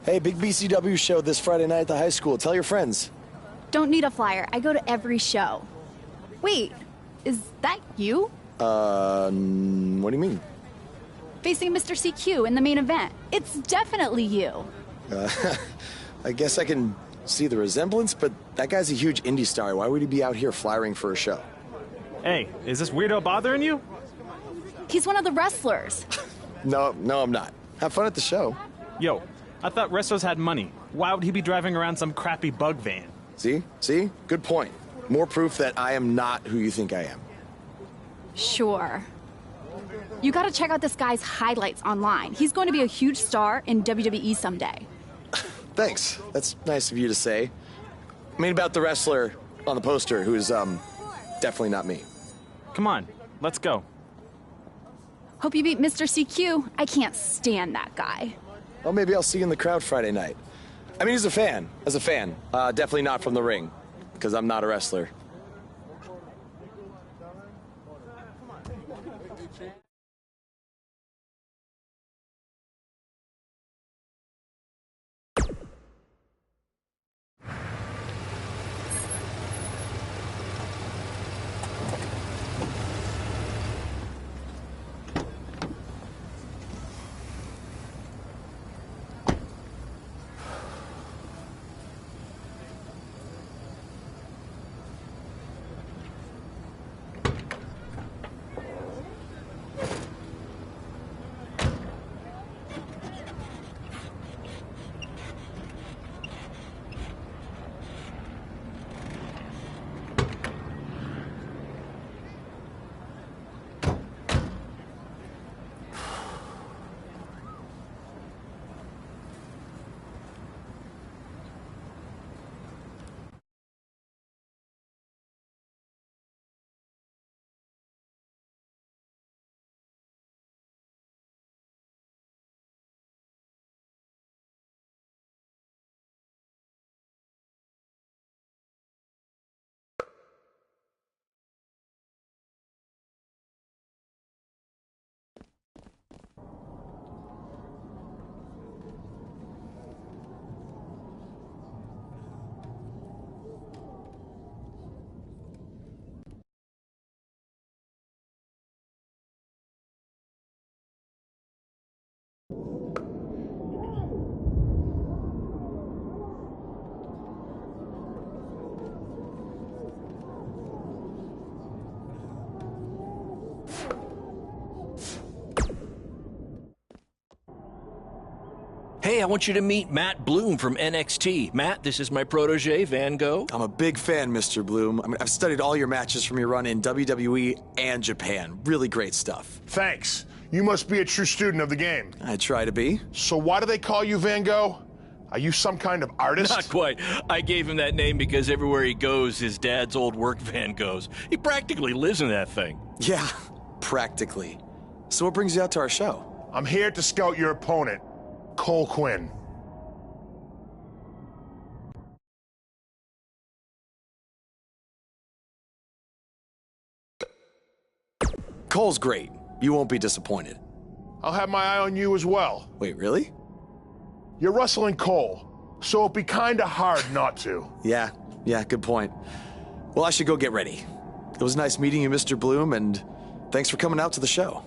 Hey, big BCW show this Friday night at the high school. Tell your friends. Don't need a flyer. I go to every show. Wait, is that you? What do you mean? Facing Mr. CQ in the main event. It's definitely you. I guess I can see the resemblance, but that guy's a huge indie star. Why would he be out here flyering for a show? Hey, is this weirdo bothering you? He's one of the wrestlers. No, I'm not. Have fun at the show. Yo, I thought wrestlers had money. Why would he be driving around some crappy bug van? See? Good point. More proof that I am not who you think I am. Sure. You gotta check out this guy's highlights online. He's going to be a huge star in WWE someday. Thanks. That's nice of you to say. I mean about the wrestler on the poster who's, definitely not me. Come on, let's go. Hope you beat Mr. CQ. I can't stand that guy. Well, maybe I'll see you in the crowd Friday night. I mean, as a fan. Definitely not from the ring, because I'm not a wrestler. Hey, I want you to meet Matt Bloom from NXT. Matt, this is my protege, Van Gogh. I'm a big fan, Mr. Bloom. I mean, I've studied all your matches from your run in WWE and Japan. Really great stuff. Thanks. You must be a true student of the game. I try to be. So why do they call you Van Gogh? Are you some kind of artist? Not quite. I gave him that name because everywhere he goes, his dad's old work van goes. He practically lives in that thing. Yeah, practically. So what brings you out to our show? I'm here to scout your opponent, Cole Quinn. Cole's great. You won't be disappointed. I'll have my eye on you as well. Wait, really? You're wrestling Cole, so it'd be kinda hard not to. Yeah, good point. Well, I should go get ready. It was nice meeting you, Mr. Bloom, and thanks for coming out to the show.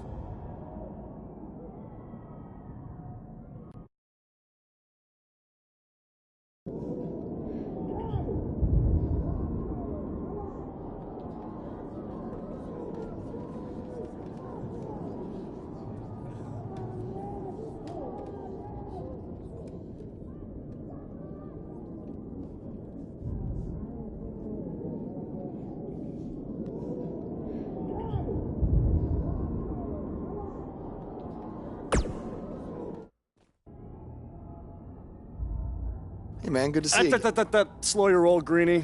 Hey, man, good to see you. Slow your roll, Greenie.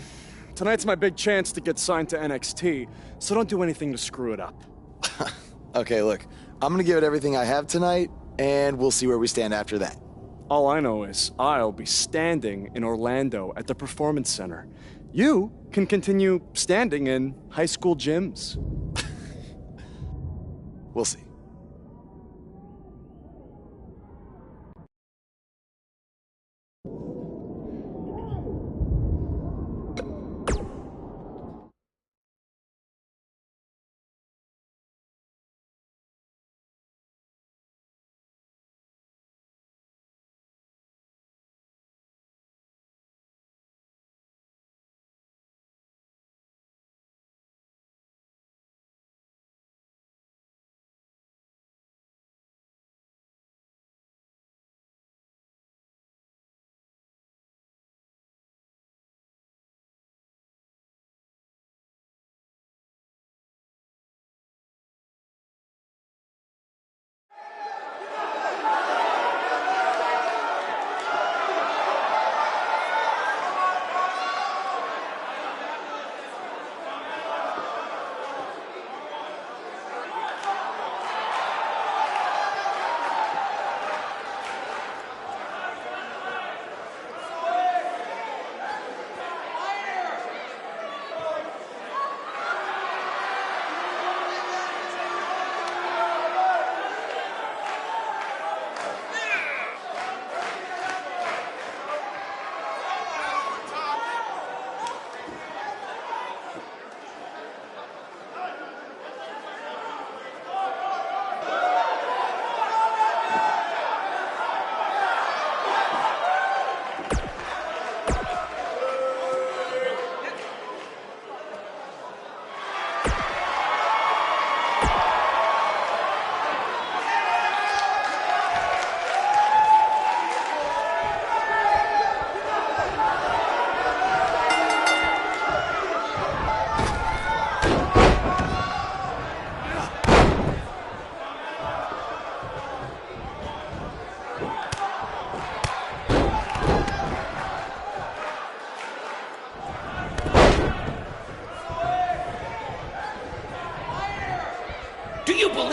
Tonight's my big chance to get signed to NXT, so don't do anything to screw it up. Okay, look, I'm gonna give it everything I have tonight, and we'll see where we stand after that. All I know is I'll be standing in Orlando at the Performance Center. You can continue standing in high school gyms. We'll see.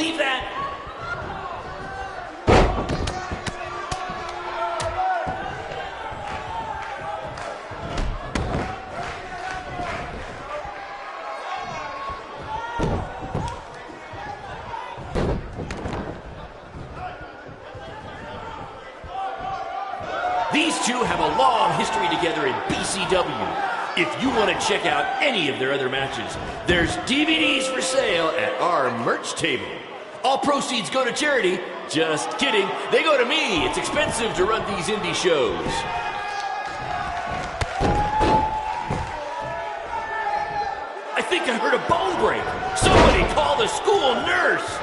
believe that? These two have a long history together in BCW. If you want to check out any of their other matches, there's DVDs for sale at our merch table. All proceeds go to charity. Just kidding. They go to me. It's expensive to run these indie shows. I think I heard a bone break. Somebody call the school nurse.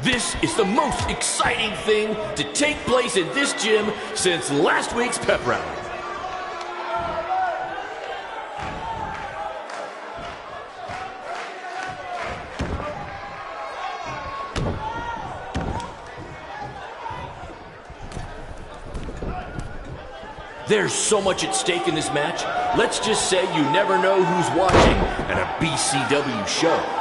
This is the most exciting thing to take place in this gym since last week's pep rally. There's so much at stake in this match. Let's just say you never know who's watching at a BCW show.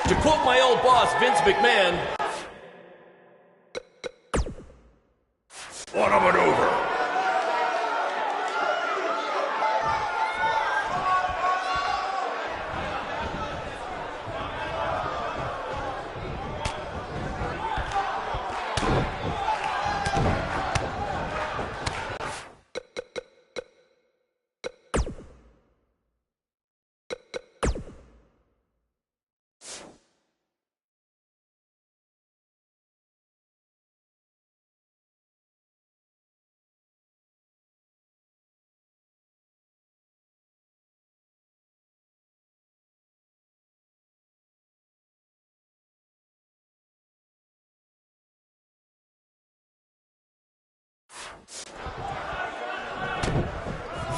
To quote my old boss, Vince McMahon, what a maneuver!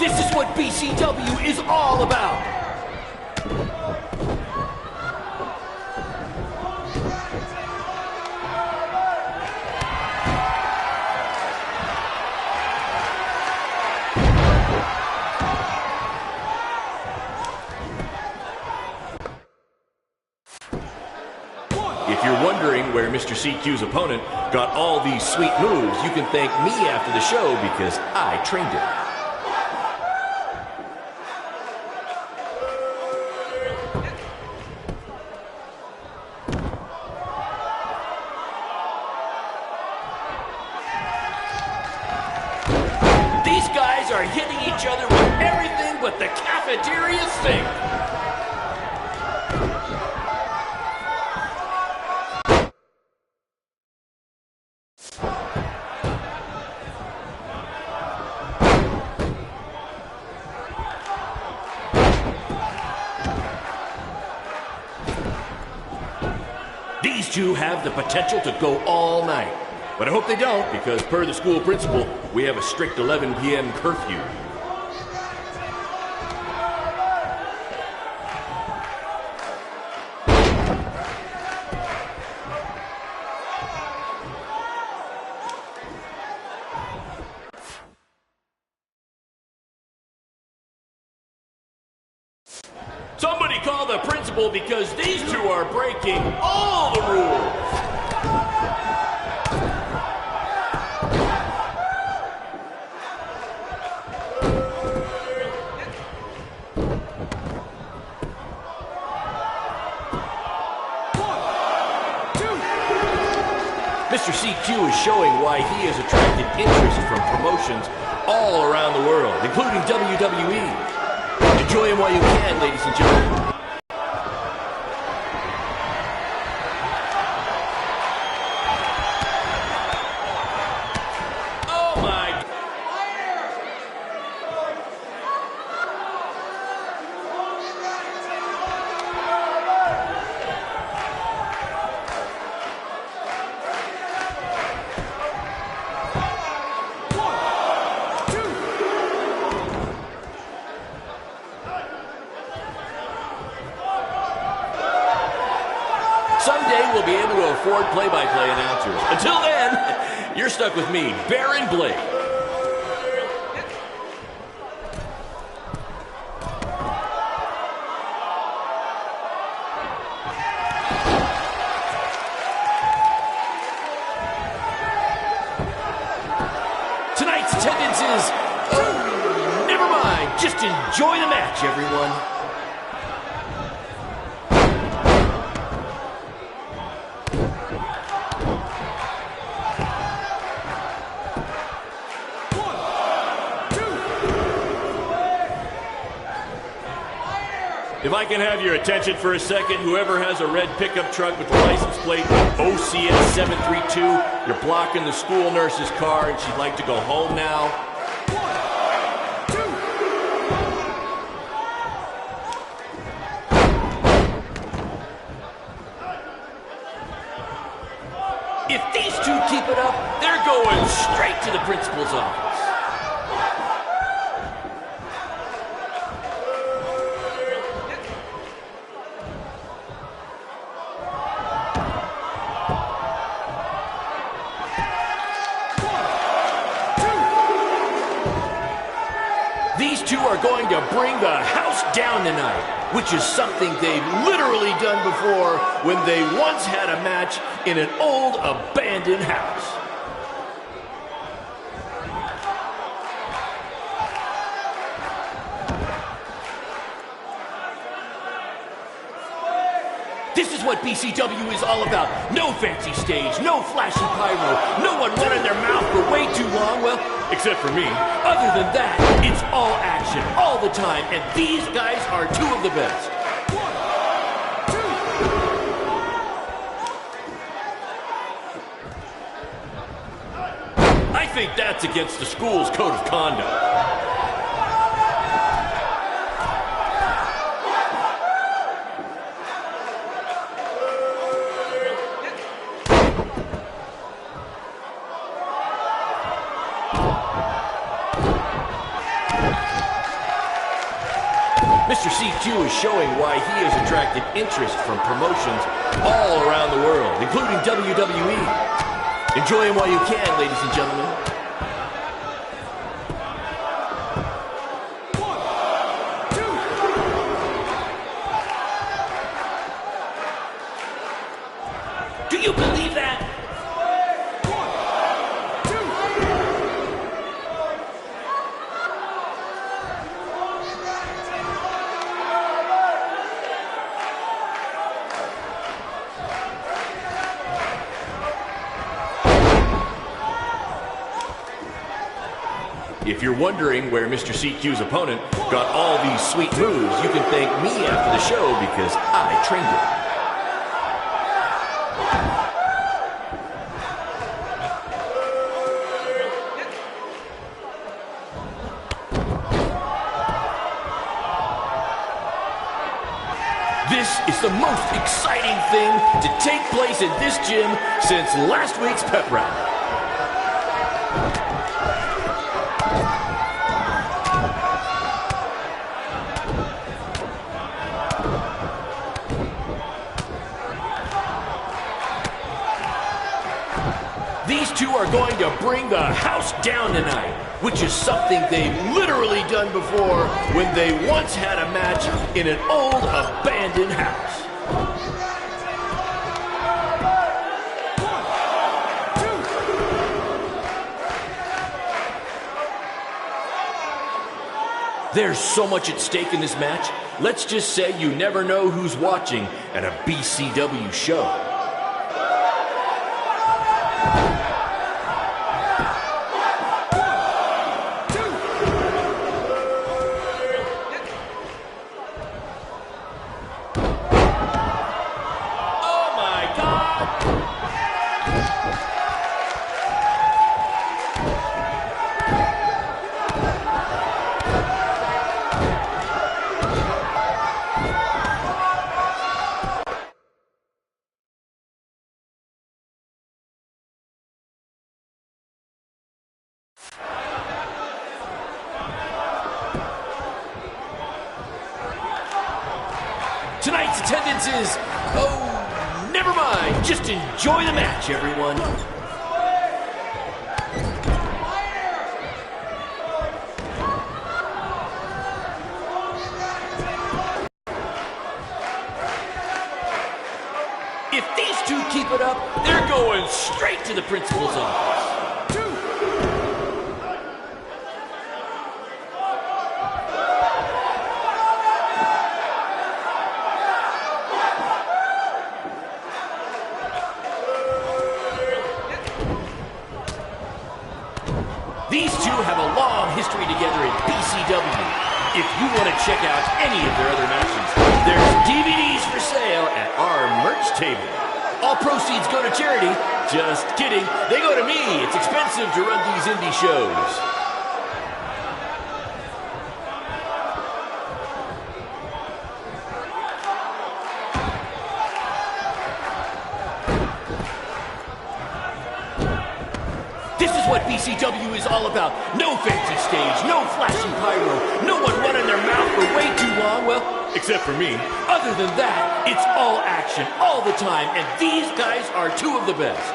This is what BCW is all about. If you're wondering where Mr. CQ's opponent got all these sweet moves, you can thank me after the show because I trained him. These guys are hitting each other with everything but the cafeteria sink. These two have the potential to go all night. But I hope they don't, because per the school principal, we have a strict 11 p.m. curfew. Somebody call the principal because these two are breaking all the rules. Mr. CQ is showing why he has attracted interest from promotions all around the world, including WWE. Enjoy him while you can, ladies and gentlemen. Oh my! we'll be able to afford play-by-play announcers. Until then, you're stuck with me, Baron Blade. Tonight's attendance is... oh, never mind. Just enjoy the match, everyone. If I can have your attention for a second, whoever has a red pickup truck with the license plate OCS 732, you're blocking the school nurse's car and she'd like to go home now. If these two keep it up, they're going straight to the principal's office. These two are going to bring the house down tonight, which is something they've literally done before when they once had a match in an old abandoned house. This is what BCW is all about. No fancy stage, no flashy pyro, no one running their mouth for way too long, well, except for me. Other than that, it's all action, all the time, and these guys are two of the best. I think that's against the school's code of conduct. Mr. CQ is showing why he has attracted interest from promotions all around the world, including WWE. Enjoy him while you can, ladies and gentlemen. Do you believe that? If you're wondering where Mr. CQ's opponent got all these sweet moves, you can thank me after the show because I trained him. This is the most exciting thing to take place in this gym since last week's pep rally. These two are going to bring the house down tonight, which is something they've literally done before when they once had a match in an old abandoned house. There's so much at stake in this match. Let's just say you never know who's watching at a BCW show. Tonight's attendance is, oh, never Never mind, just enjoy the match, everyone. If these two keep it up, they're going straight to the principal's office. These two have a long history together in BCW. If you want to check out any of their other matches, there's DVDs for sale at our merch table. All proceeds go to charity. Just kidding. They go to me. It's expensive to run these indie shows. This is what BCW is all about. No fancy stage, no flashing pyro, no one running their mouth for way too long, well, except for me. Other than that, it's all action, all the time, and these guys are two of the best.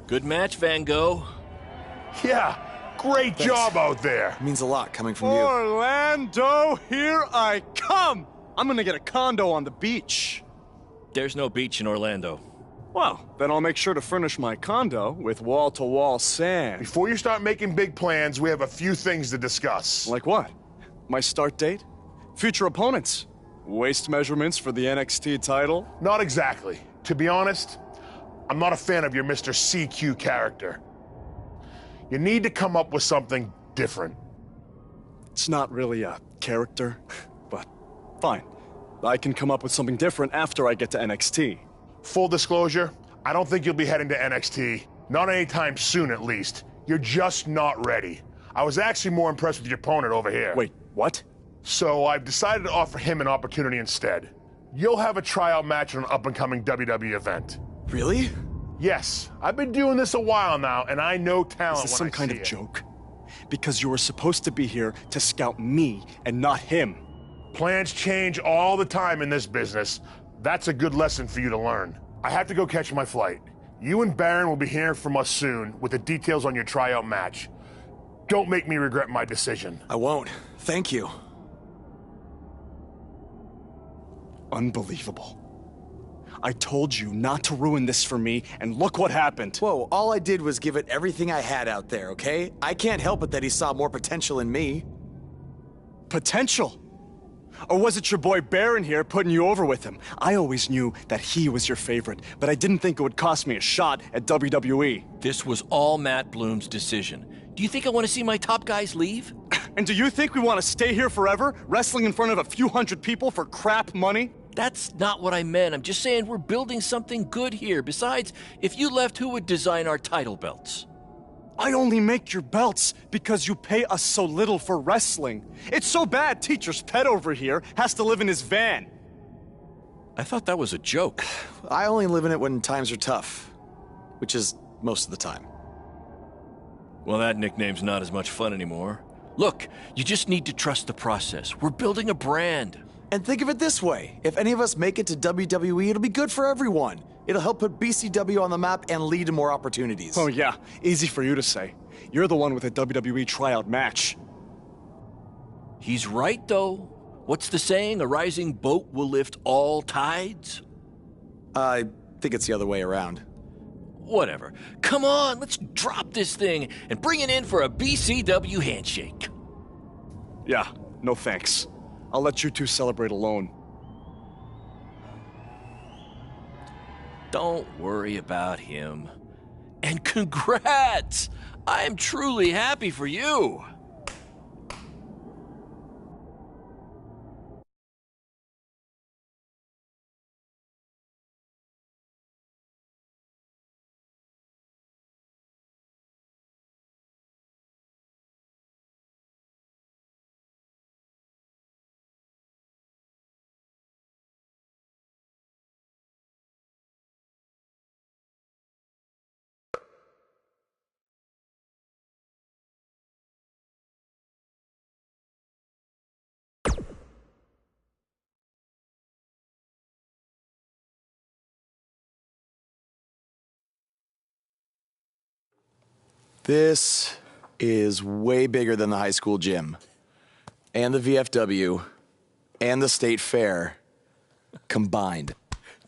Good match, Van Gogh. Yeah, great job out there. It means a lot coming from you. Orlando, here I come! I'm gonna get a condo on the beach. There's no beach in Orlando. Well, then I'll make sure to furnish my condo with wall-to-wall sand. Before you start making big plans, we have a few things to discuss. Like what? My start date? Future opponents? Waist measurements for the NXT title? Not exactly. To be honest, I'm not a fan of your Mr. CQ character. You need to come up with something different. It's not really a character, but fine. I can come up with something different after I get to NXT. Full disclosure, I don't think you'll be heading to NXT. Not anytime soon, at least. You're just not ready. I was actually more impressed with your opponent over here. Wait, what? So I've decided to offer him an opportunity instead. You'll have a tryout match on an up-and-coming WWE event. Really? Yes, I've been doing this a while now, and I know talent. Is this some kind of joke? Because you were supposed to be here to scout me and not him. Plans change all the time in this business. That's a good lesson for you to learn. I have to go catch my flight. You and Baron will be hearing from us soon with the details on your tryout match. Don't make me regret my decision. I won't. Thank you. Unbelievable. I told you not to ruin this for me, and look what happened. Whoa, all I did was give it everything I had out there, okay? I can't help it that he saw more potential in me. Potential? Or was it your boy Baron here putting you over with him? I always knew that he was your favorite, but I didn't think it would cost me a shot at WWE. This was all Matt Bloom's decision. Do you think I want to see my top guys leave? And do you think we want to stay here forever, wrestling in front of a few hundred people for crap money? That's not what I meant. I'm just saying we're building something good here. Besides, if you left, who would design our title belts? I only make your belts because you pay us so little for wrestling. It's so bad Teacher's pet over here has to live in his van. I thought that was a joke. I only live in it when times are tough, which is most of the time. Well, that nickname's not as much fun anymore. Look, you just need to trust the process. We're building a brand. And think of it this way. If any of us make it to WWE, it'll be good for everyone. It'll help put BCW on the map and lead to more opportunities. Oh yeah, easy for you to say. You're the one with a WWE tryout match. He's right, though. What's the saying? A rising boat will lift all tides? I think it's the other way around. Whatever. Come on, let's drop this thing and bring it in for a BCW handshake. Yeah, no thanks. I'll let you two celebrate alone. Don't worry about him. And congrats! I am truly happy for you. This is way bigger than the high school gym, and the VFW, and the state fair combined.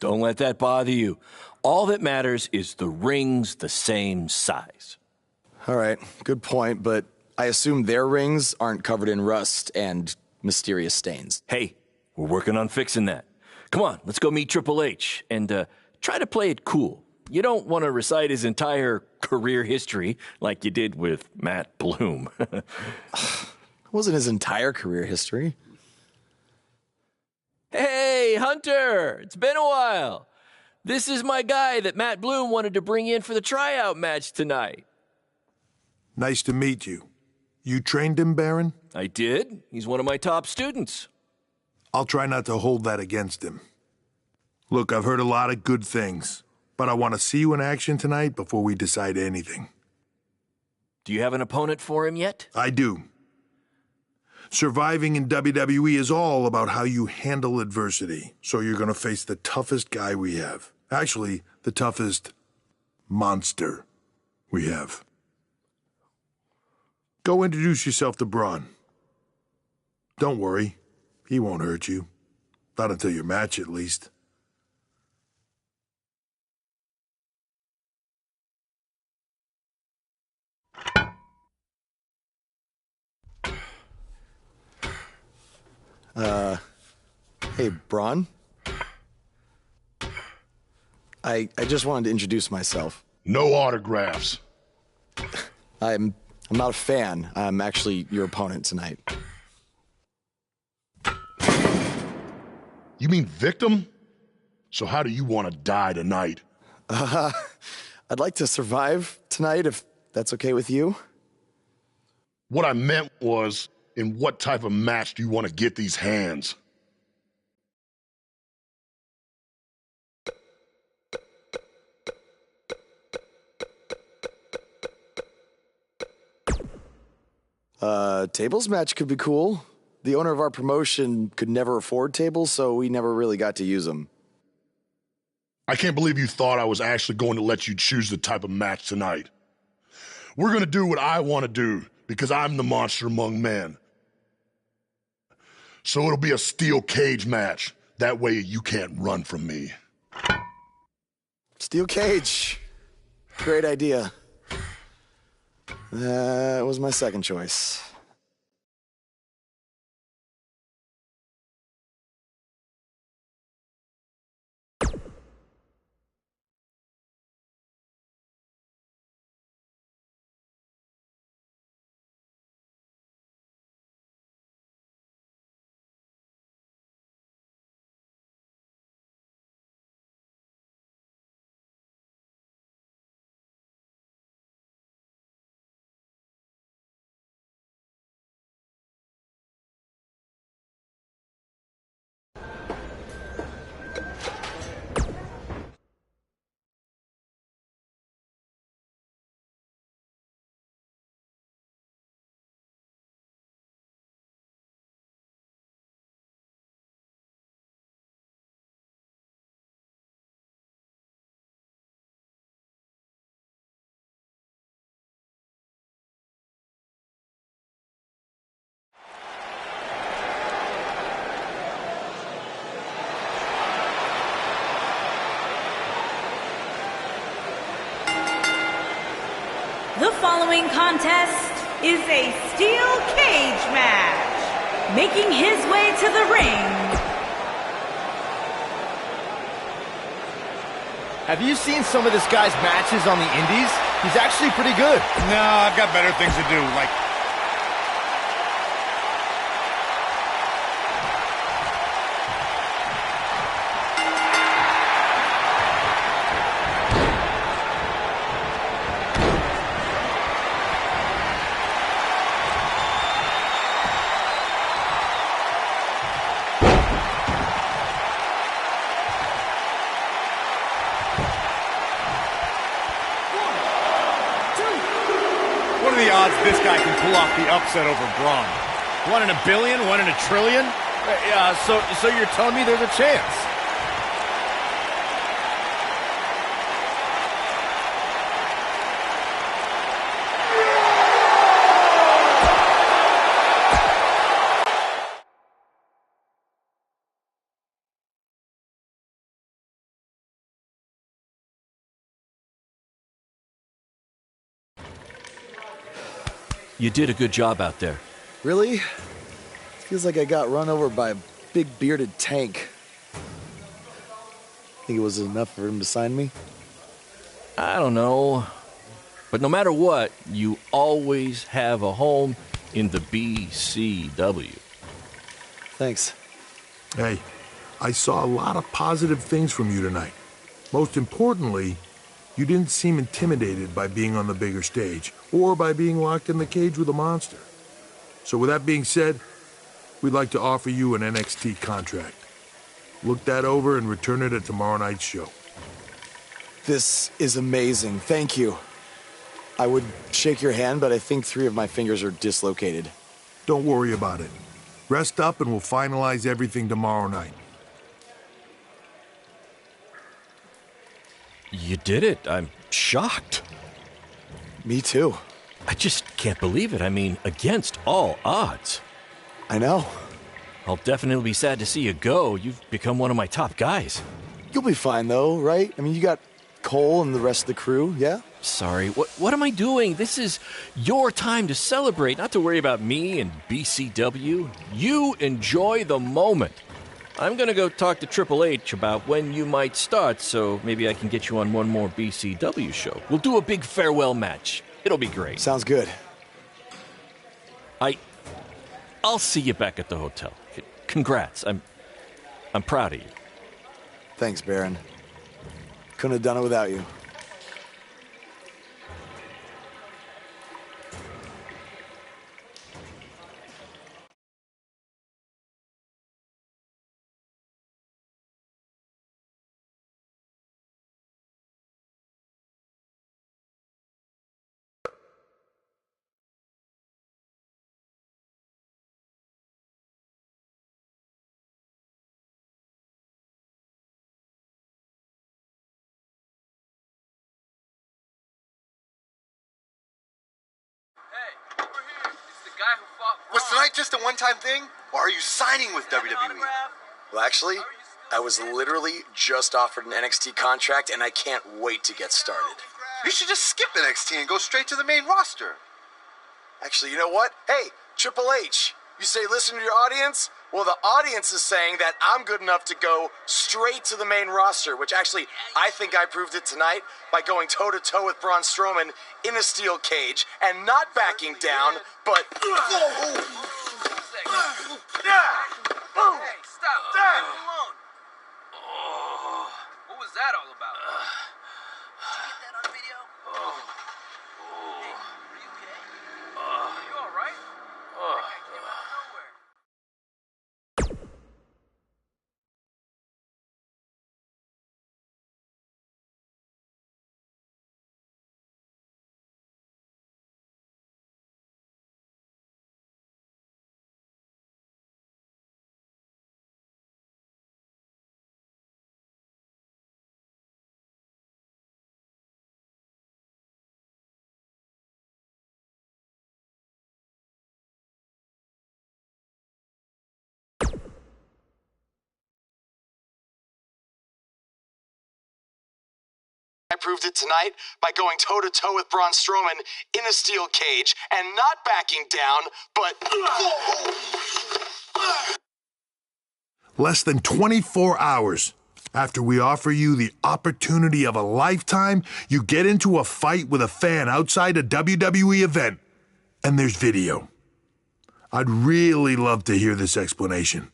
Don't let that bother you. All that matters is the ring's the same size. All right, good point, but I assume their rings aren't covered in rust and mysterious stains. Hey, we're working on fixing that. Come on, let's go meet Triple H and try to play it cool. You don't want to recite his entire career history like you did with Matt Bloom. It wasn't his entire career history. Hey, Hunter! It's been a while. This is my guy that Matt Bloom wanted to bring in for the tryout match tonight. Nice to meet you. You trained him, Baron? I did. He's one of my top students. I'll try not to hold that against him. Look, I've heard a lot of good things, but I want to see you in action tonight before we decide anything. Do you have an opponent for him yet? I do. Surviving in WWE is all about how you handle adversity, so you're going to face the toughest guy we have. Actually, the toughest monster we have. Go introduce yourself to Braun. Don't worry, he won't hurt you. Not until your match, at least. Hey, Braun? I just wanted to introduce myself. No autographs. I'm not a fan. I'm actually your opponent tonight. You mean victim? So how do you want to die tonight? I'd like to survive tonight if that's okay with you. What I meant was, in what type of match do you want to get these hands? Tables match could be cool. The owner of our promotion could never afford tables, so we never really got to use them. I can't believe you thought I was actually going to let you choose the type of match tonight. We're going to do what I want to do, because I'm the monster among men. So it'll be a steel cage match. That way you can't run from me. Steel cage. Great idea. That was my second choice. The following contest is a steel cage match. Making his way to the ring. Have you seen some of this guy's matches on the indies? He's actually pretty good. No, I've got better things to do, like... What are the odds this guy can pull off the upset over Braun? 1 in a billion? 1 in a trillion? So you're telling me there's a chance? You did a good job out there. Really? Feels like I got run over by a big bearded tank. Think it was enough for him to sign me? I don't know. But no matter what, you always have a home in the BCW. Thanks. Hey, I saw a lot of positive things from you tonight. Most importantly, you didn't seem intimidated by being on the bigger stage or by being locked in the cage with a monster. So with that being said, we'd like to offer you an NXT contract. Look that over and return it at tomorrow night's show. This is amazing. Thank you. I would shake your hand, but I think 3 of my fingers are dislocated. Don't worry about it. Rest up and we'll finalize everything tomorrow night. You did it. I'm shocked. Me too. I just can't believe it. I mean, against all odds. I know. I'll definitely be sad to see you go. You've become one of my top guys. You'll be fine, though, right? I mean, you got Cole and the rest of the crew, yeah? Sorry, what am I doing? This is your time to celebrate, not to worry about me and BCW. You enjoy the moment. I'm going to go talk to Triple H about when you might start, so maybe I can get you on one more BCW show. We'll do a big farewell match. It'll be great. Sounds good. I'll see you back at the hotel. Congrats. I'm proud of you. Thanks, Baron. Couldn't have done it without you. Was tonight just a one-time thing, or are you signing with WWE? Well, actually, I was literally just offered an NXT contract, and I can't wait to get started. You should just skip NXT and go straight to the main roster. Actually, you know what? Hey, Triple H, you say listen to your audience? Well, the audience is saying that I'm good enough to go straight to the main roster, which actually, I think I proved it tonight by going toe-to-toe with Braun Strowman in a steel cage and not backing down, but... Hey, stop. Leave him alone. What was that all about? Did you get that on video? Hey, are you okay? Are you all right? That guy came out of nowhere. I proved it tonight by going toe-to-toe with Braun Strowman in a steel cage and not backing down, but... Less than 24 hours after we offer you the opportunity of a lifetime, you get into a fight with a fan outside a WWE event, and there's video. I'd really love to hear this explanation.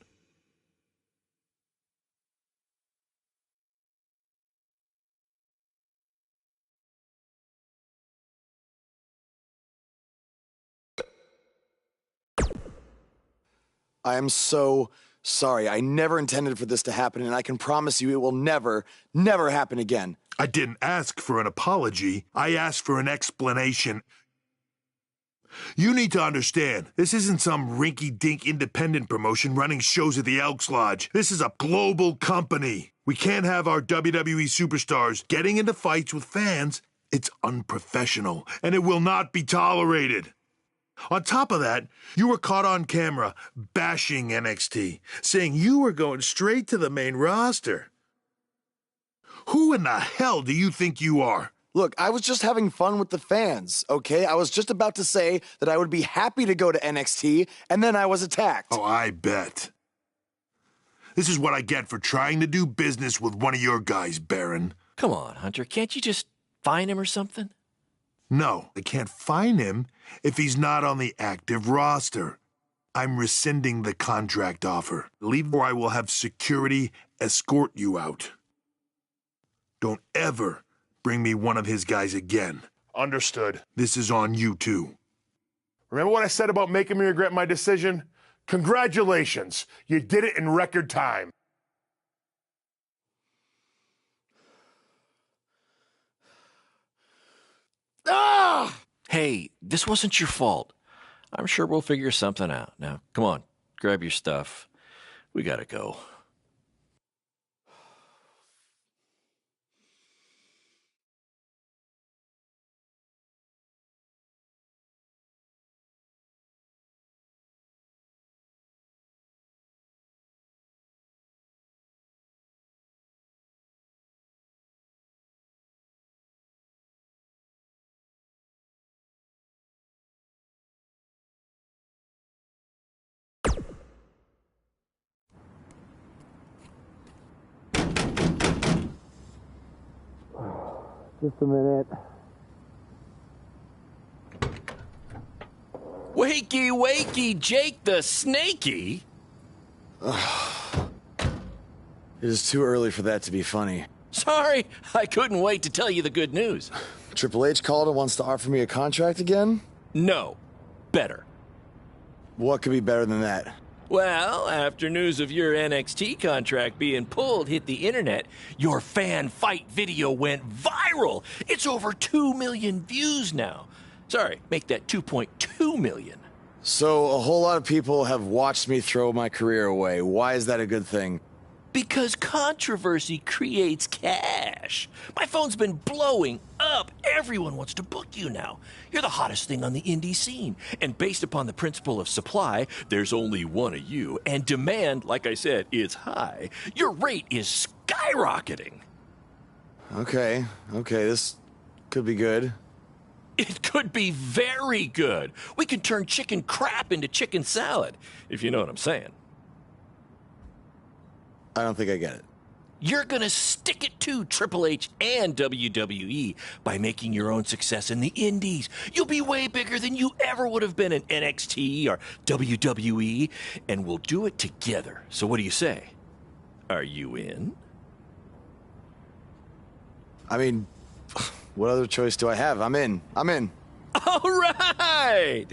I am so sorry. I never intended for this to happen, and I can promise you it will never, never happen again. I didn't ask for an apology. I asked for an explanation. You need to understand, this isn't some rinky-dink independent promotion running shows at the Elks Lodge. This is a global company. We can't have our WWE superstars getting into fights with fans. It's unprofessional, and it will not be tolerated. On top of that, you were caught on camera bashing NXT, saying you were going straight to the main roster. Who in the hell do you think you are? Look, I was just having fun with the fans, okay? I was just about to say that I would be happy to go to NXT, and then I was attacked. Oh, I bet. This is what I get for trying to do business with one of your guys, Baron. Come on, Hunter. Can't you just fine him or something? No, I can't fine him if he's not on the active roster. I'm rescinding the contract offer. Leave or I will have security escort you out. Don't ever bring me one of his guys again. Understood. This is on you, too. Remember what I said about making me regret my decision? Congratulations. You did it in record time. Ah! Hey, this wasn't your fault. I'm sure we'll figure something out. Now, come on, grab your stuff. We gotta go. Just a minute. Wakey, wakey, Jake the Snakey! It is too early for that to be funny. Sorry, I couldn't wait to tell you the good news. Triple H called and wants to offer me a contract again? No, better. What could be better than that? Well, after news of your NXT contract being pulled hit the internet, your fan fight video went viral. It's over 2 million views now. Sorry, make that 2.2 million. So a whole lot of people have watched me throw my career away. Why is that a good thing? Because controversy creates cash. My phone's been blowing up. Everyone wants to book you now. You're the hottest thing on the indie scene. And based upon the principle of supply, there's only one of you. And demand, like I said, is high. Your rate is skyrocketing. Okay, this could be good. It could be very good. We can turn chicken crap into chicken salad, if you know what I'm saying. I don't think I get it. You're gonna stick it to Triple H and WWE by making your own success in the indies. You'll be way bigger than you ever would have been in NXT or WWE, and we'll do it together. So what do you say? Are you in? I mean, what other choice do I have? I'm in. All right!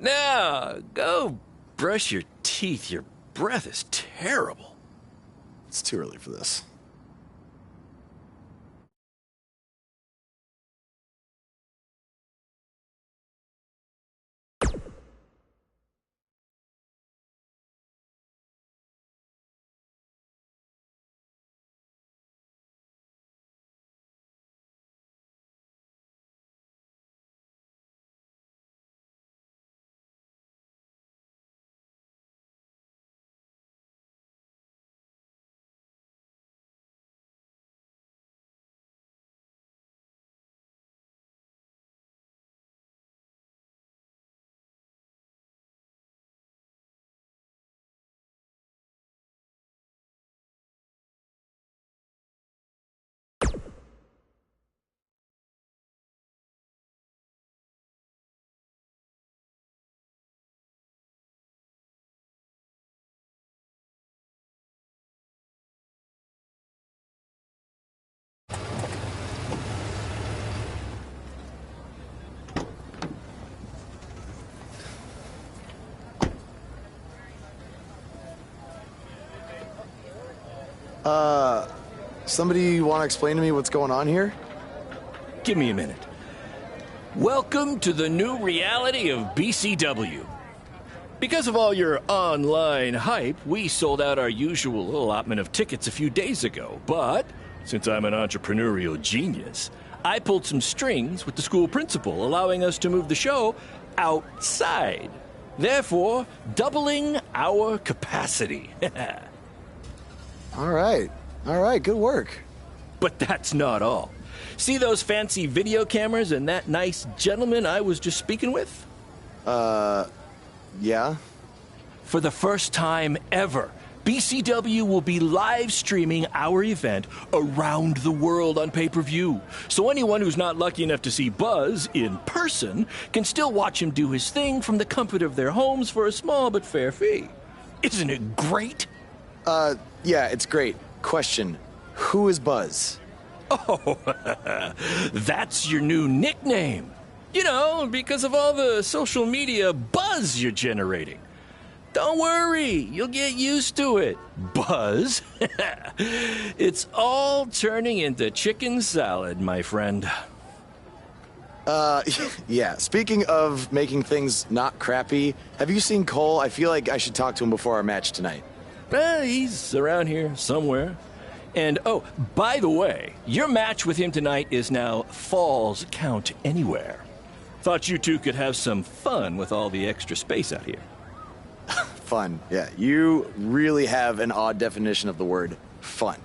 Now, go brush your teeth. Your breath is terrible. It's too early for this. Somebody want to explain to me what's going on here? Give me a minute. Welcome to the new reality of BCW. Because of all your online hype, we sold out our usual allotment of tickets a few days ago. But since I'm an entrepreneurial genius, I pulled some strings with the school principal, allowing us to move the show outside, therefore doubling our capacity. All right, good work. But that's not all. See those fancy video cameras and that nice gentleman I was just speaking with? Yeah? For the first time ever, BCW will be live streaming our event around the world on pay-per-view. So anyone who's not lucky enough to see Buzz in person can still watch him do his thing from the comfort of their homes for a small but fair fee. Isn't it great? Yeah, it's great. Question, who is Buzz? Oh, that's your new nickname. You know, because of all the social media buzz you're generating. Don't worry, you'll get used to it. Buzz? It's all turning into chicken salad, my friend. Yeah, speaking of making things not crappy, have you seen Cole? I feel like I should talk to him before our match tonight. He's around here somewhere. And, oh, by the way, your match with him tonight is now Falls Count Anywhere. Thought you two could have some fun with all the extra space out here. Fun, yeah. You really have an odd definition of the word fun.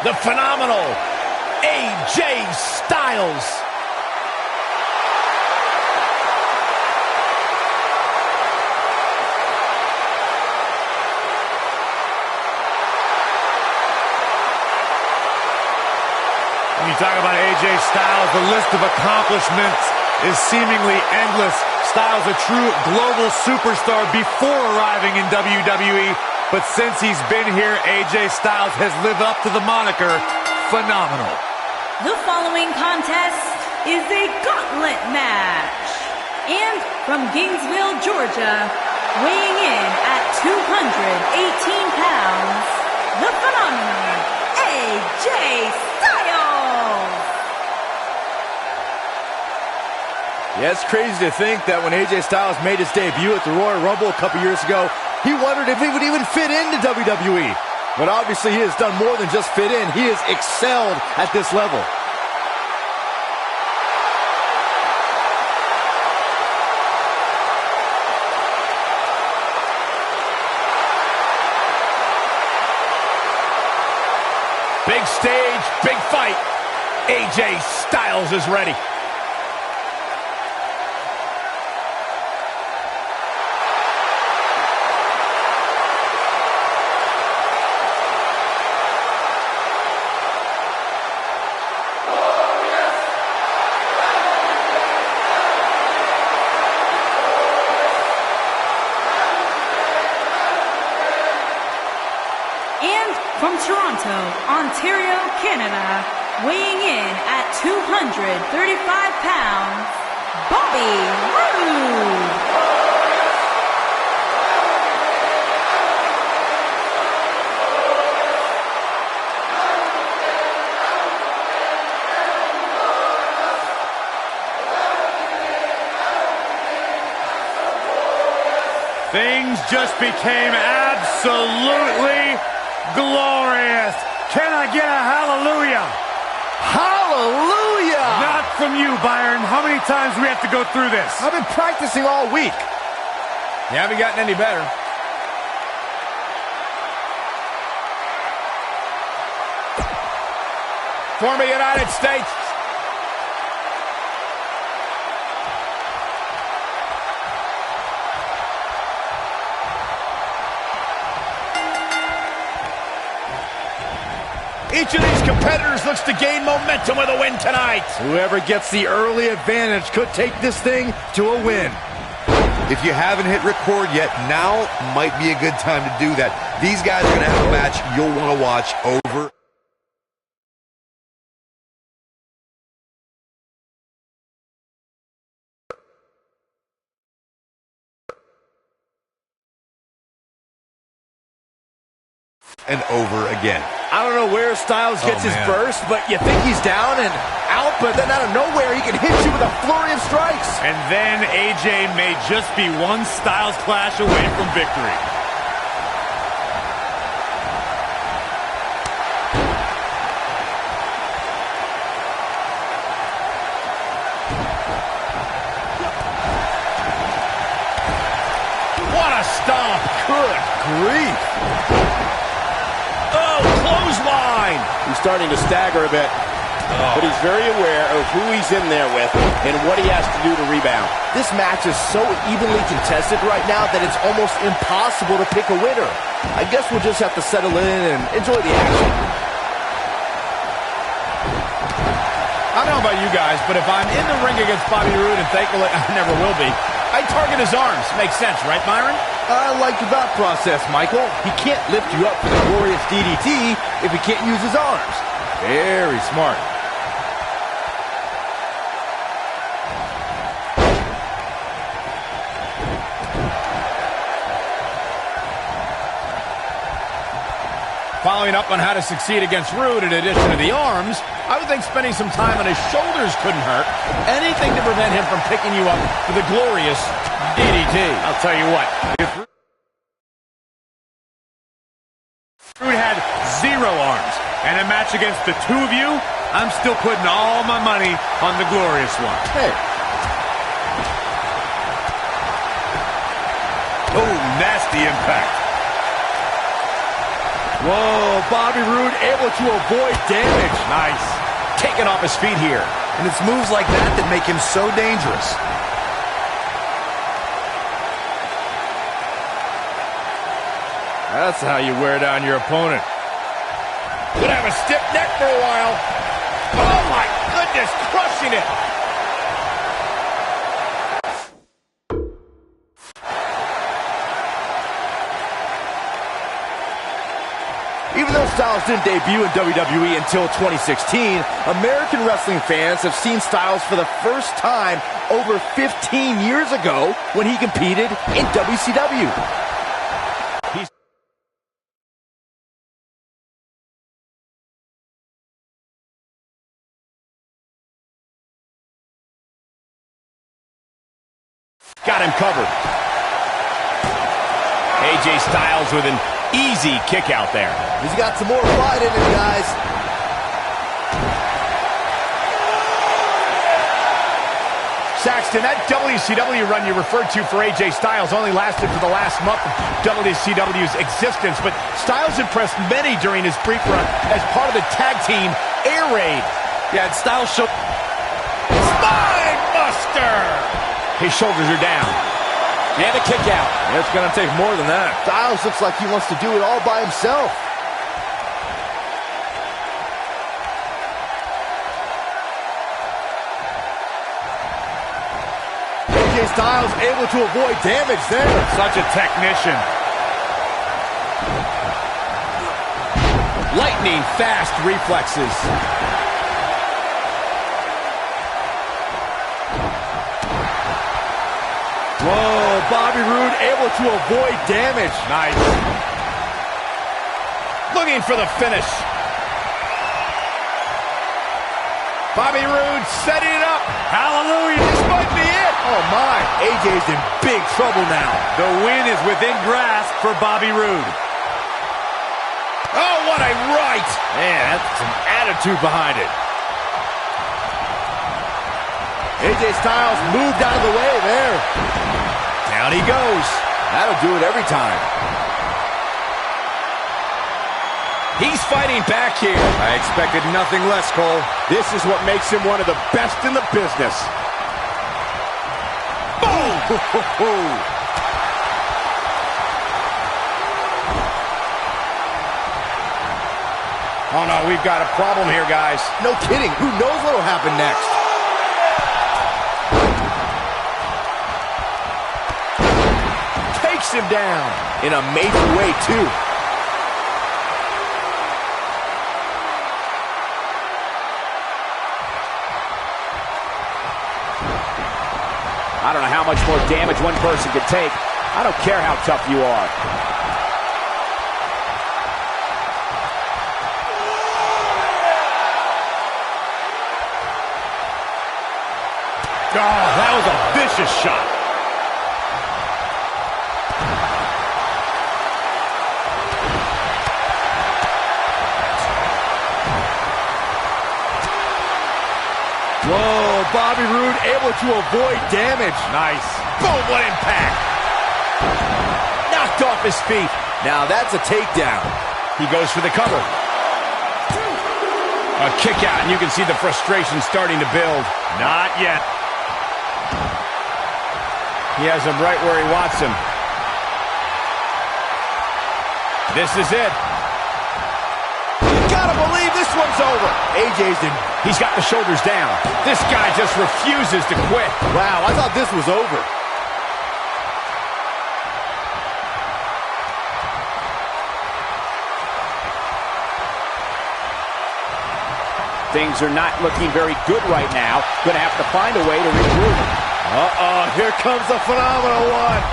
the phenomenal AJ Styles. When you talk about AJ Styles, the list of accomplishments is seemingly endless. Styles a true global superstar before arriving in WWE, but since he's been here, AJ Styles has lived up to the moniker phenomenal. The following contest is a gauntlet match. And from Gainesville, Georgia, weighing in at 218 pounds, the phenomenal AJ Styles. Yeah, it's crazy to think that when AJ Styles made his debut at the Royal Rumble a couple years ago, he wondered if he would even fit into WWE. But obviously he has done more than just fit in. He has excelled at this level. Big stage, big fight. AJ Styles is ready. From Toronto, Ontario, Canada, weighing in at 235 pounds, Bobby Roode. Things just became absolutely glorious. Can I get a hallelujah? Hallelujah! Not from you, Byron. How many times do we have to go through this? I've been practicing all week. You haven't gotten any better. Former United States. Each of these competitors looks to gain momentum with a win tonight. Whoever gets the early advantage could take this thing to a win. If you haven't hit record yet, now might be a good time to do that. These guys are going to have a match you'll want to watch over. And over again. I don't know where Styles gets his burst, but you think he's down and out, but then out of nowhere he can hit you with a flurry of strikes. And then AJ may just be one Styles clash away from victory. What a stomp. Good grief. Oh, clothesline. He's starting to stagger a bit, but he's very aware of who he's in there with and what he has to do to rebound. This match is so evenly contested right now that it's almost impossible to pick a winner. I guess we'll just have to settle in and enjoy the action. I don't know about you guys, but if I'm in the ring against Bobby Roode, and thankfully I never will be, I target his arms. Makes sense, right, Byron? I like the thought process, Michael. He can't lift you up for the glorious DDT if he can't use his arms. Very smart. Following up on how to succeed against Roode in addition to the arms, I would think spending some time on his shoulders couldn't hurt. Anything to prevent him from picking you up for the glorious DDT. I'll tell you what, if Roode had 0 arms and a match against the two of you, I'm still putting all my money on the glorious one. Hey. Oh, nasty impact. Whoa, Bobby Roode able to avoid damage. Nice. Taken off his feet here. And it's moves like that that make him so dangerous. That's how you wear down your opponent. Could have a stiff neck for a while. Oh my goodness, crushing it. Even though Styles didn't debut in WWE until 2016, American wrestling fans have seen Styles for the first time over 15 years ago when he competed in WCW. Got him covered. AJ Styles with an easy kick out there. He's got some more fight in him, guys. Saxton, that WCW run you referred to for AJ Styles only lasted for the last month of WCW's existence, but Styles impressed many during his brief run as part of the tag team Air Raid. Yeah, and Styles showed... Spine Buster! His shoulders are down. And a kick out. It's going to take more than that. Styles looks like he wants to do it all by himself. AJ Styles able to avoid damage there. Such a technician. Lightning fast reflexes. Whoa, Bobby Roode able to avoid damage. Nice. Looking for the finish. Bobby Roode setting it up. Hallelujah. This might be it. Oh, my. AJ's in big trouble now. The win is within grasp for Bobby Roode. Oh, what a right. Man, that's some attitude behind it. AJ Styles moved out of the way there. Down he goes. That'll do it every time. He's fighting back here. I expected nothing less, Cole. This is what makes him one of the best in the business. Boom! Oh, no, we've got a problem here, guys. No kidding. Who knows what'll happen next? Takes him down. In a major way, too. I don't know how much more damage one person can take. I don't care how tough you are. Oh, that was a vicious shot. Whoa, Bobby Roode able to avoid damage. Nice. Boom, what impact. Knocked off his feet. Now that's a takedown. He goes for the cover. A kick out, and you can see the frustration starting to build. Not yet. He has him right where he wants him. This is it. You gotta believe this one's over. AJ's in. He's got the shoulders down. This guy just refuses to quit. Wow, I thought this was over. Things are not looking very good right now. Gonna have to find a way to regroup. Uh-oh, here comes the phenomenal one.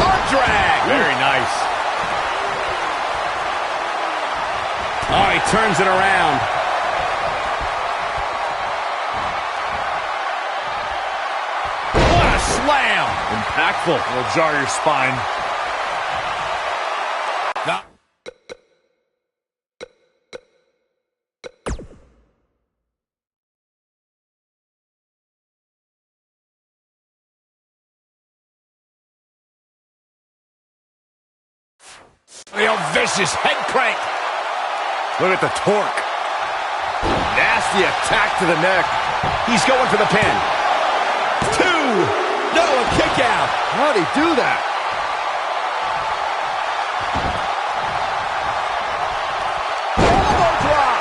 Arm drag. Very nice. Oh, he turns it around. What a slam. Impactful. Will jar your spine. Real vicious head crank. Look at the torque. Nasty attack to the neck. He's going for the pin. 2. No, a kick out. How'd he do that? Elbow drop.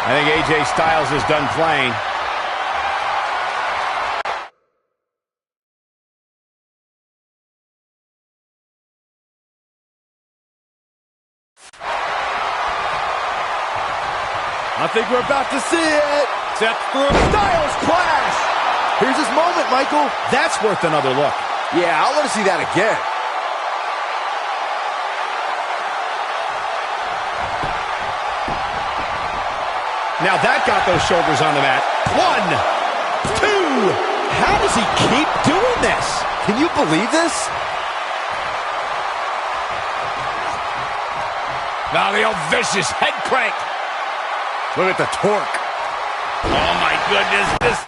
I think AJ Styles is done playing. I think we're about to see it. Step through. Styles clash. Here's his moment, Michael. That's worth another look. Yeah, I want to see that again. Now that got those shoulders on the mat. 1, 2. How does he keep doing this? Can you believe this? Now the old vicious head crank. Look at the torque. Oh my goodness, this.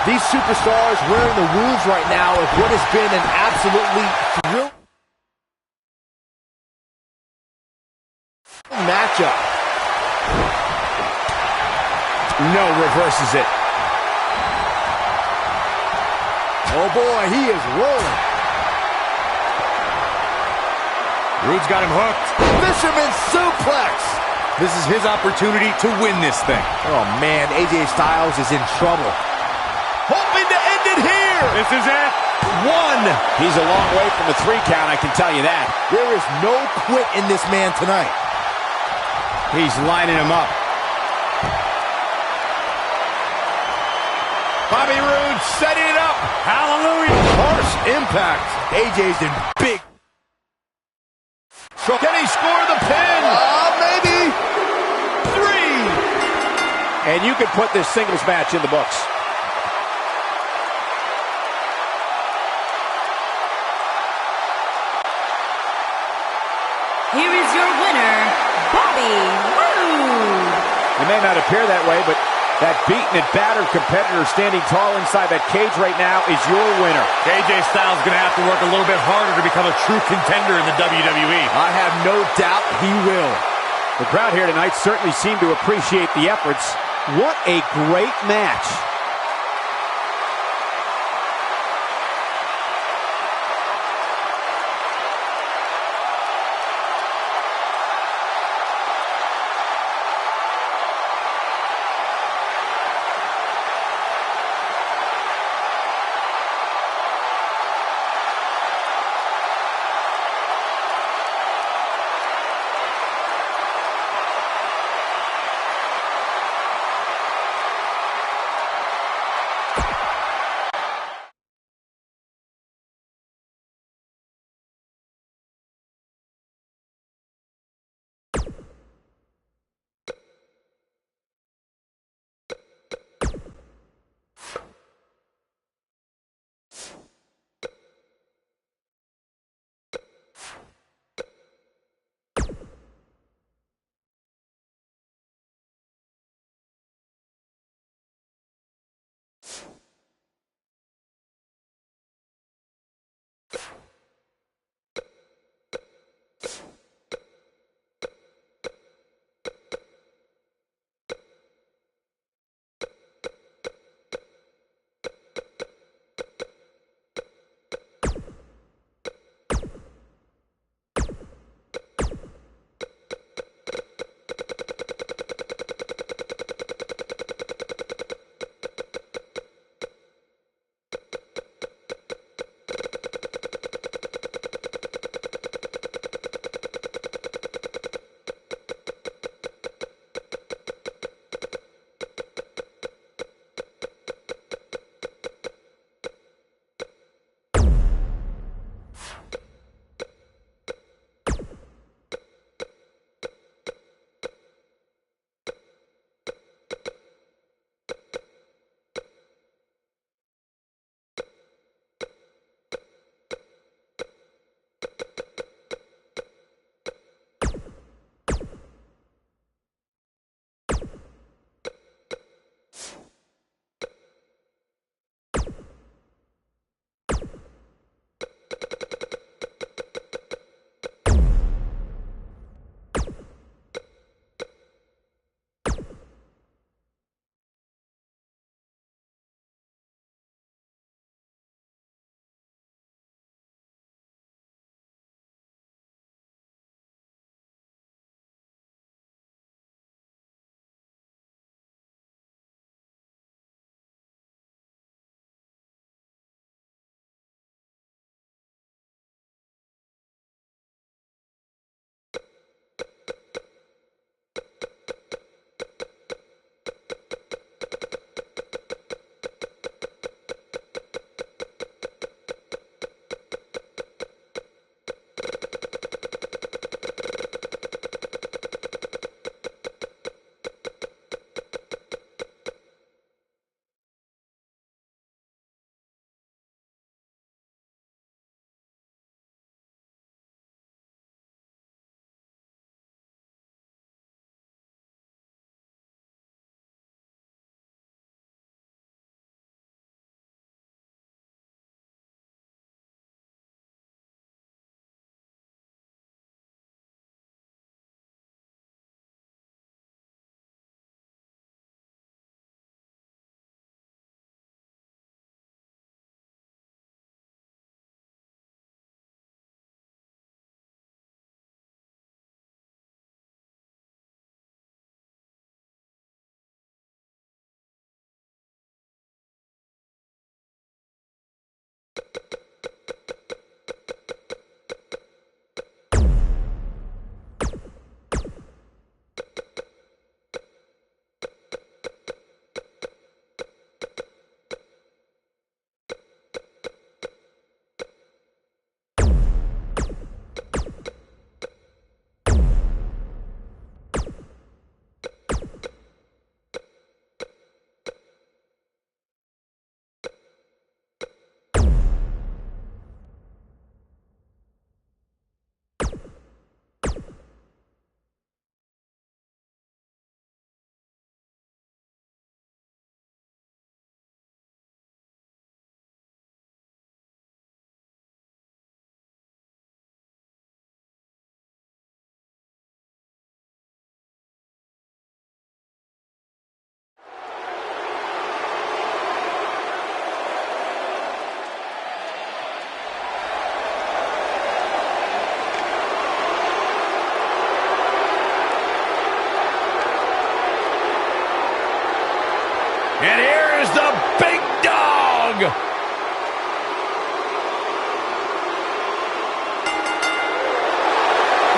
These superstars wearing the wounds right now of what has been an absolutely thrilling matchup. No, reverses it. Oh boy, he is rolling. Rude's got him hooked. Fisherman suplex. This is his opportunity to win this thing. Oh man, AJ Styles is in trouble. Hoping to end it here. This is it. 1. He's a long way from the 3 count, I can tell you that. There is no quit in this man tonight. He's lining him up. Bobby Roode setting it up. Hallelujah. Harsh impact. AJ's in big. Can he score the pin? Maybe. 3. And you can put this singles match in the books. Here is your winner, Bobby Roode. It may not appear that way, but that beaten and battered competitor standing tall inside that cage right now is your winner. AJ Styles is going to have to work a little bit harder to become a true contender in the WWE. I have no doubt he will. The crowd here tonight certainly seemed to appreciate the efforts. What a great match.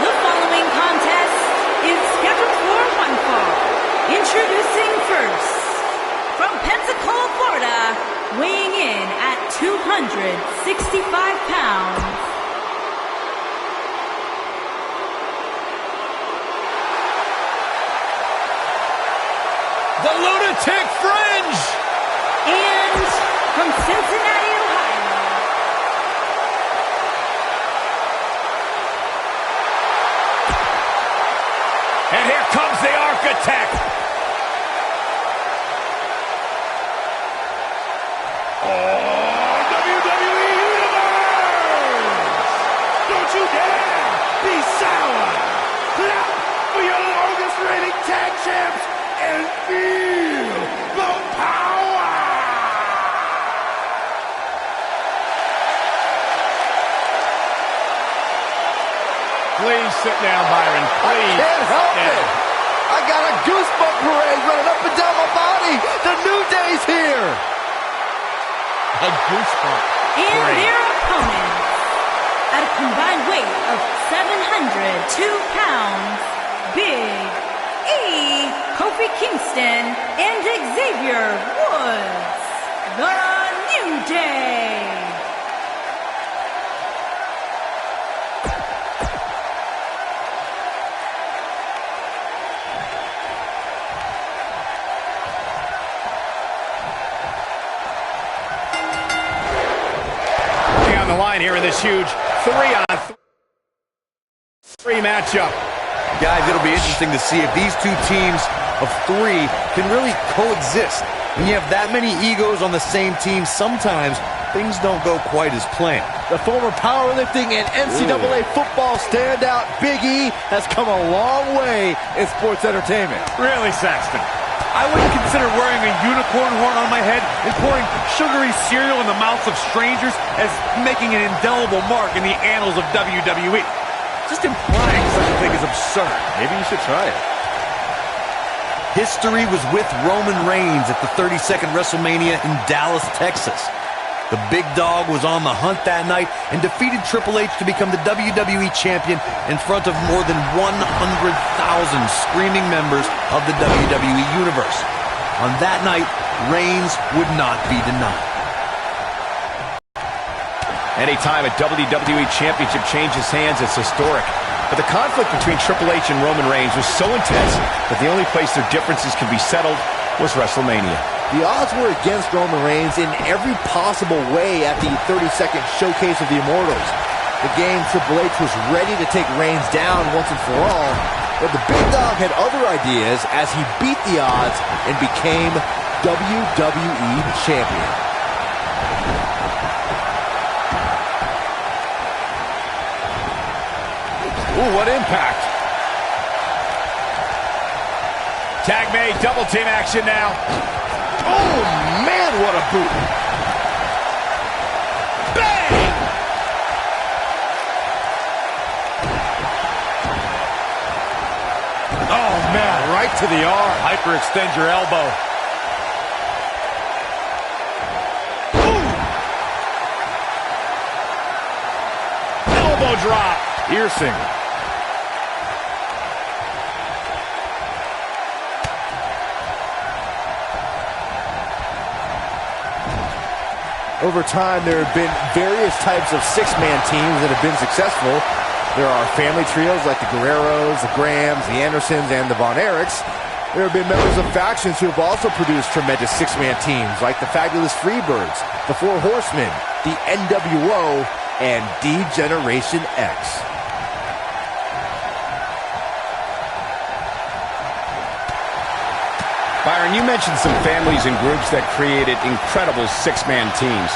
The following contest is scheduled for one fall. Introducing first, from Pensacola, Florida, weighing in at 265 pounds, the Lunatic Fringe! and from Cincinnati, Ohio, And here comes the Architect. WWE Universe! Don't you dare be sour! Clap for your longest reigning tag champs and feel the power! Please sit down, Byron. Please. I can't help it. I got a goosebump parade running up and down my body. The New Day's here. A goosebump and parade. their opponents, at a combined weight of 702 pounds, Big E, Kofi Kingston, and Xavier Woods, the New Day. On the line here in this huge 3-on-3 matchup. Guys, it'll be interesting to see if these two teams of three can really coexist. When you have that many egos on the same team, sometimes things don't go quite as planned. The former powerlifting and NCAA football standout Big E has come a long way in sports entertainment. Really, Saxton? I wouldn't consider wearing a unicorn horn on my head and pouring sugary cereal in the mouths of strangers as making an indelible mark in the annals of WWE. Just implying such a thing is absurd. Maybe you should try it. History was with Roman Reigns at the 32nd WrestleMania in Dallas, Texas. The big dog was on the hunt that night and defeated Triple H to become the WWE champion in front of more than 100,000 screaming members of the WWE Universe. On that night, Reigns would not be denied. Anytime a WWE Championship changes hands, it's historic. But the conflict between Triple H and Roman Reigns was so intense that the only place their differences could be settled was WrestleMania. The odds were against Roman Reigns in every possible way at the 32nd Showcase of the Immortals. The game Triple H was ready to take Reigns down once and for all, but the big dog had other ideas as he beat the odds and became WWE Champion. Ooh, what impact. Tag made, double team action now. Oh, man, what a boot. Bang! Oh, man, right to the arm. Hyperextend your elbow. Ooh. Elbow drop. Piercing. Over time, there have been various types of six-man teams that have been successful. There are family trios like the Guerreros, the Grahams, the Andersons, and the Von Erichs. There have been members of factions who have also produced tremendous six-man teams like the Fabulous Freebirds, the Four Horsemen, the NWO, and D-Generation X. Byron, you mentioned some families and groups that created incredible six-man teams.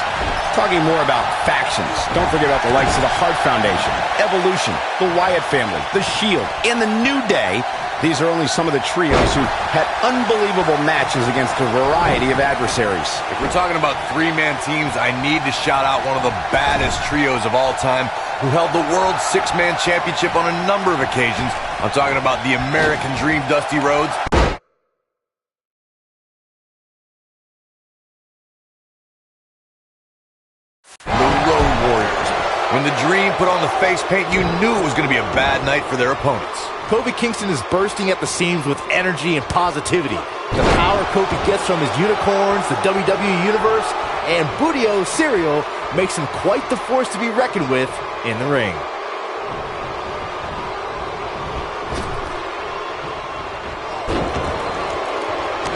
Talking more about factions, don't forget about the likes of the Hart Foundation, Evolution, the Wyatt family, the Shield, and the New Day. These are only some of the trios who had unbelievable matches against a variety of adversaries. If we're talking about three-man teams, I need to shout out one of the baddest trios of all time who held the World Six-Man Championship on a number of occasions. I'm talking about the American Dream, Dusty Rhodes, Warriors. When the Dream put on the face paint, you knew it was going to be a bad night for their opponents. Kofi Kingston is bursting at the seams with energy and positivity. The power Kofi gets from his unicorns, the WWE Universe, and Budio cereal makes him quite the force to be reckoned with in the ring.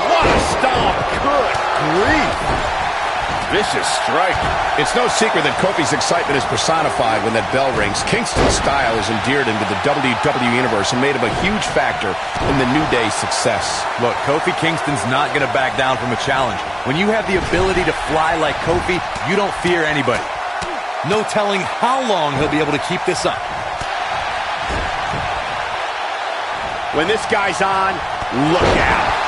What a stomp! Good grief! Vicious strike. It's no secret that Kofi's excitement is personified when that bell rings. Kingston's style has endeared him to the WWE Universe and made him a huge factor in the New Day's success. Look, Kofi Kingston's not going to back down from a challenge. When you have the ability to fly like Kofi, you don't fear anybody. No telling how long he'll be able to keep this up. When this guy's on, look out.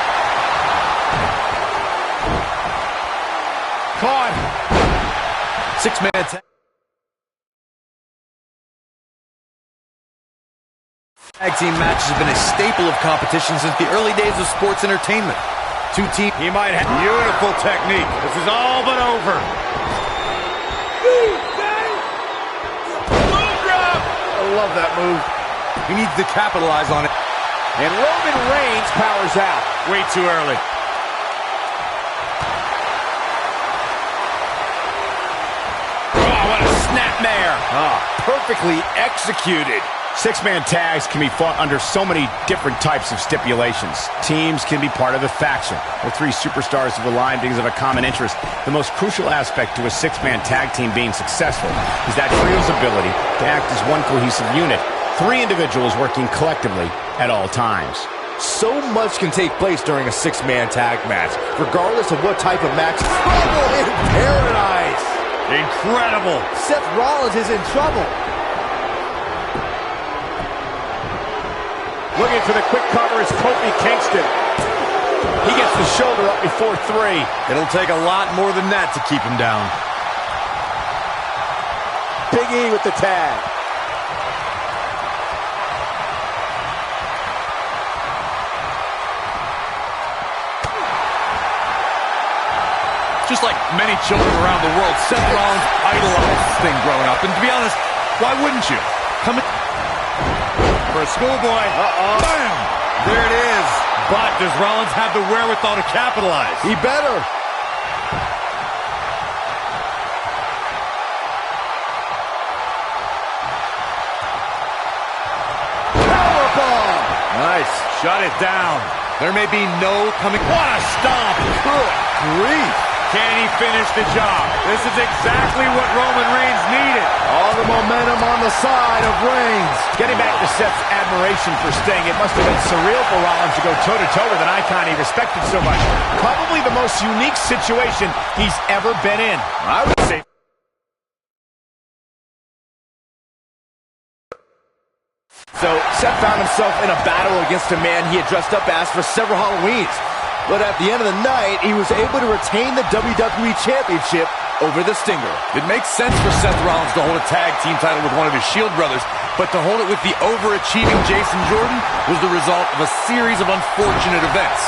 Caught. Six-man tag team matches have been a staple of competition since the early days of sports entertainment. Two teams. He might have beautiful technique. This is all but over. I love that move. He needs to capitalize on it. And Roman Reigns powers out. Way too early. What a snapmare! Perfectly executed. Six-man tags can be fought under so many different types of stipulations. Teams can be part of the faction, or three superstars have aligned because of a common interest. The most crucial aspect to a six-man tag team being successful is that trio's ability to act as one cohesive unit. Three individuals working collectively at all times. So much can take place during a six-man tag match, regardless of what type of match. Trouble in paradise! Incredible! Seth Rollins is in trouble. Looking for the quick cover is Kofi Kingston. He gets the shoulder up before three. It'll take a lot more than that to keep him down. Big E with the tag. Just like many children around the world, Seth Rollins idolized this thing growing up. And to be honest, why wouldn't you? Come in for a schoolboy. Bam! There it is. But does Rollins have the wherewithal to capitalize? He better. Powerbomb. Nice. Shut it down. There may be no coming. What a stomp. Good grief. Can he finish the job? This is exactly what Roman Reigns needed. All the momentum on the side of Reigns. Getting back to Seth's admiration for Sting, it must have been surreal for Rollins to go toe-to-toe with an icon he respected so much. Probably the most unique situation he's ever been in. I would say. So Seth found himself in a battle against a man he had dressed up as for several Halloweens. But at the end of the night, he was able to retain the WWE Championship over the Stinger. It makes sense for Seth Rollins to hold a tag team title with one of his Shield brothers, but to hold it with the overachieving Jason Jordan was the result of a series of unfortunate events.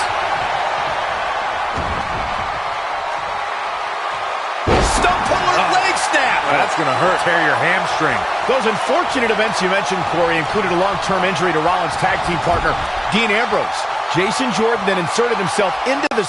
Leg snap! That's going to hurt. Tear your hamstring. Those unfortunate events you mentioned, Corey, included a long-term injury to Rollins' tag team partner, Dean Ambrose. Jason Jordan then inserted himself into the